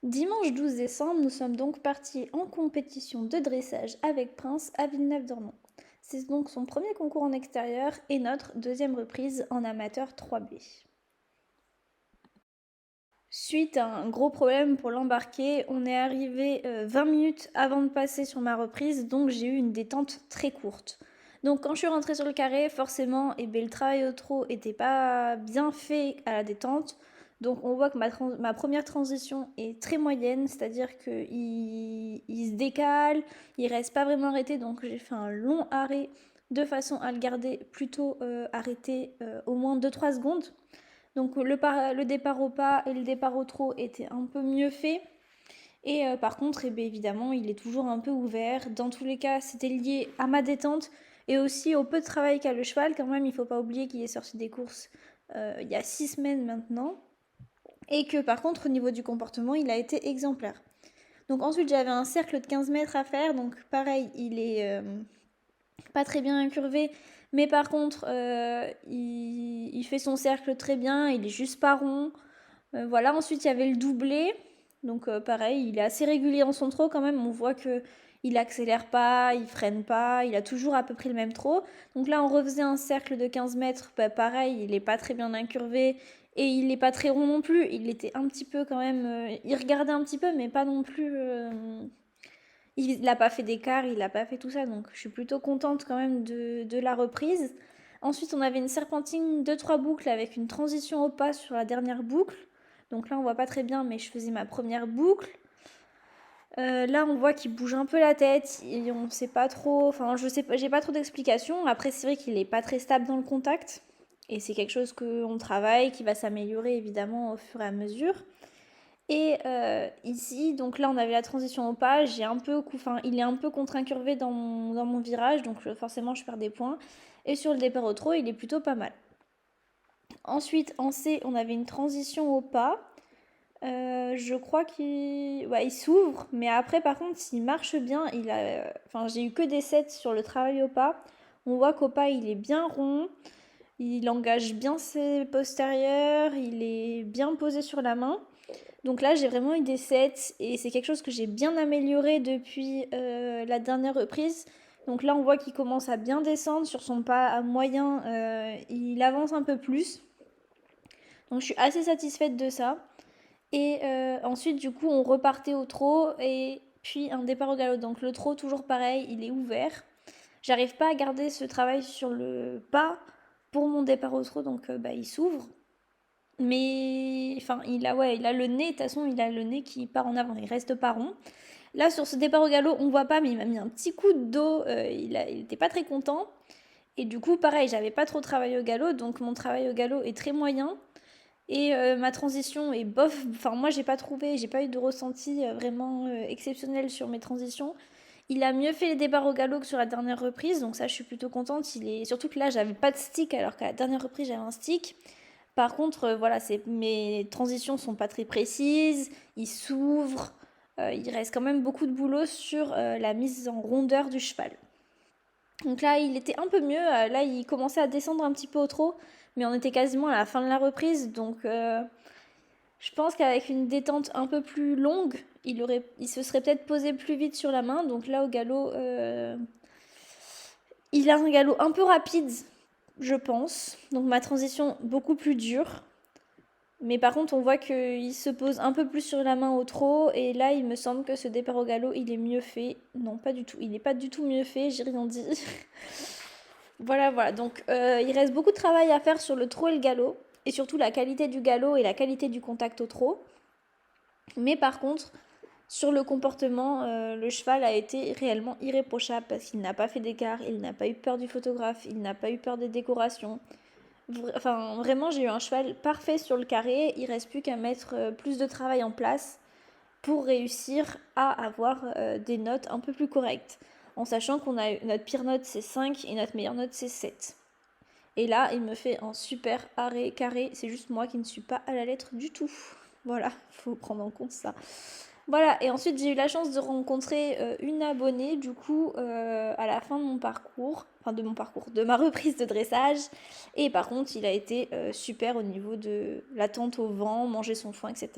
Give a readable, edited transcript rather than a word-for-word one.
Dimanche 12 décembre, nous sommes donc partis en compétition de dressage avec Prince à Villeneuve-d'Ornon. C'est donc son premier concours en extérieur et notre deuxième reprise en amateur 3B. Suite à un gros problème pour l'embarquer, on est arrivé 20 minutes avant de passer sur ma reprise, donc j'ai eu une détente très courte. Donc quand je suis rentrée sur le carré, forcément, le travail au trot était pas bien fait à la détente. Donc on voit que ma première transition est très moyenne, c'est-à-dire qu'il se décale, il reste pas vraiment arrêté, donc j'ai fait un long arrêt de façon à le garder plutôt arrêté au moins 2-3 secondes. Donc le départ au pas et le départ au trot étaient un peu mieux faits. Et par contre, évidemment, il est toujours un peu ouvert. Dans tous les cas, c'était lié à ma détente et aussi au peu de travail qu'a le cheval. Quand même, il ne faut pas oublier qu'il est sorti des courses il y a 6 semaines maintenant. Et que par contre, au niveau du comportement, il a été exemplaire. Donc ensuite, j'avais un cercle de 15 mètres à faire. Donc pareil, il est pas très bien incurvé. Mais par contre, il fait son cercle très bien. Il est juste pas rond. Voilà, ensuite il y avait le doublé. Donc pareil, il est assez régulier dans son trot quand même. On voit que il accélère pas, il freine pas, il a toujours à peu près le même trot. Donc là, on refaisait un cercle de 15 mètres. Bah, pareil, il est pas très bien incurvé et il est pas très rond non plus. Il était un petit peu quand même. Il regardait un petit peu, mais pas non plus. Il n'a pas fait d'écart, il n'a pas fait tout ça. Donc je suis plutôt contente quand même de la reprise. Ensuite, on avait une serpentine de 3 boucles avec une transition au pas sur la dernière boucle. Donc là, on voit pas très bien, mais je faisais ma première boucle. Là, on voit qu'il bouge un peu la tête et on sait pas trop. Enfin, je sais pas, j'ai pas trop d'explications. Après, c'est vrai qu'il est pas très stable dans le contact et c'est quelque chose qu'on travaille, qui va s'améliorer évidemment au fur et à mesure. Et ici, donc là, on avait la transition au pas. Il est un peu contre-incurvé dans mon virage, donc forcément, je perds des points. Et sur le départ au trot, il est plutôt pas mal. Ensuite, en C, on avait une transition au pas. Je crois il s'ouvre, mais après, par contre, s'il marche bien, j'ai eu que des 7 sur le travail au pas. On voit qu'au pas, il est bien rond, il engage bien ses postérieurs, il est bien posé sur la main. Donc là, j'ai vraiment eu des 7 et c'est quelque chose que j'ai bien amélioré depuis la dernière reprise. Donc là, on voit qu'il commence à bien descendre sur son pas à moyen, il avance un peu plus. Donc je suis assez satisfaite de ça. Et ensuite, du coup, on repartait au trot et puis un départ au galop. Donc le trot, toujours pareil, il est ouvert. J'arrive pas à garder ce travail sur le pas pour mon départ au trot, donc il s'ouvre. Mais enfin, il a le nez, de toute façon, il a le nez qui part en avant, il reste pas rond. Là, sur ce départ au galop, on voit pas, mais il m'a mis un petit coup de dos, il était pas très content. Et du coup, pareil, j'avais pas trop travaillé au galop, donc mon travail au galop est très moyen. Et ma transition est bof. Enfin, moi, j'ai pas eu de ressenti vraiment exceptionnel sur mes transitions. Il a mieux fait les départs au galop que sur la dernière reprise, donc ça, je suis plutôt contente. Surtout que là, j'avais pas de stick, alors qu'à la dernière reprise, j'avais un stick. Par contre, voilà, mes transitions sont pas très précises, il s'ouvre, il reste quand même beaucoup de boulot sur la mise en rondeur du cheval. Donc là, il était un peu mieux, là, il commençait à descendre un petit peu au trot, mais on était quasiment à la fin de la reprise, donc je pense qu'avec une détente un peu plus longue, il se serait peut-être posé plus vite sur la main. Donc là, au galop, il a un galop un peu rapide, je pense. Donc ma transition beaucoup plus dure. Mais par contre, on voit qu'il se pose un peu plus sur la main au trot. Et là, il me semble que ce départ au galop, il est mieux fait. Non, pas du tout. Il n'est pas du tout mieux fait, j'ai rien dit. Voilà. Donc, il reste beaucoup de travail à faire sur le trot et le galop. Et surtout la qualité du galop et la qualité du contact au trot. Mais par contre, sur le comportement, le cheval a été réellement irréprochable parce qu'il n'a pas fait d'écart, il n'a pas eu peur du photographe, il n'a pas eu peur des décorations. Enfin, vraiment, j'ai eu un cheval parfait sur le carré. Il reste plus qu'à mettre plus de travail en place pour réussir à avoir des notes un peu plus correctes. En sachant qu'on a notre pire note c'est 5 et notre meilleure note c'est 7. Et là, il me fait un super arrêt carré. C'est juste moi qui ne suis pas à la lettre du tout. Voilà, faut prendre en compte ça. Voilà, et ensuite j'ai eu la chance de rencontrer une abonnée du coup à la fin de mon parcours, de ma reprise de dressage. Et par contre, il a été super au niveau de l'attente au vent, manger son foin, etc.